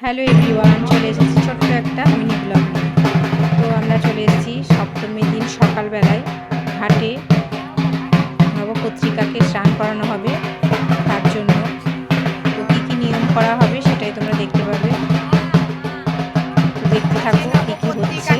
Hello everyone, চলে এসেছি ছোট্ট একটা মিনি ব্লগ নিয়ে। তো আমরা চলে এসেছি সপ্তমীর দিন সকালবেলায় ঘাটে। নবপত্রিকাকে স্নান করানো হবে, তার জন্য তো কী কী নিয়ম করা হবে সেটাই তোমরা দেখতে পাবে। তো দেখতে থাকো কী কী হচ্ছে।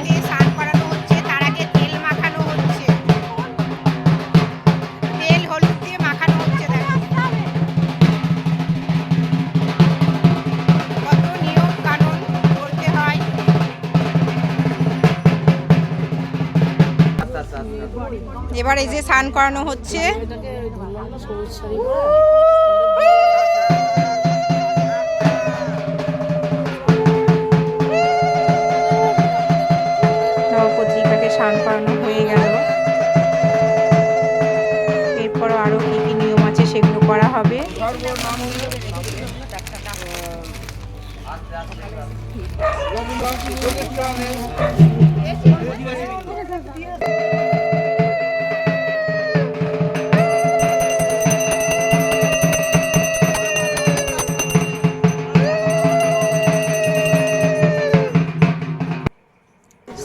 এবার এই যে স্নান করানো হচ্ছে। নবপত্রিকাকে স্নান করানো হয়ে গেল, এরপরও আরও কী কী নিয়ম আছে সেগুলো করা হবে।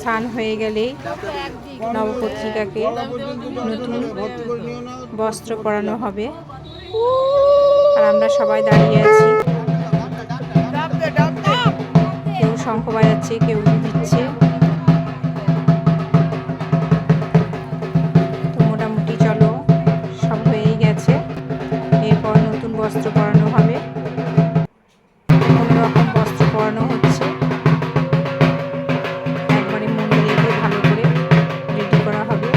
স্নান হয়ে গেলেই নবপত্রিকাকে নতুন বস্ত্র পরানো হবে, আর আমরা সবাই দাঁড়িয়ে আছি। কেউ শঙ্খ বাজাচ্ছে, কেউ দিচ্ছে। তো মোটামুটি চলো সব হয়েই গেছে, এরপর নতুন বস্ত্র পরানো হবে। কোনো রকম বস্ত্র পরানো হচ্ছে, একবারে মন্দিরে গিয়ে ভালো করে রেডি করা হবে।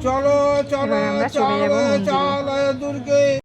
চলো চলো এবার আমরা চলে যাবো মন্দিরে। দুর্গে।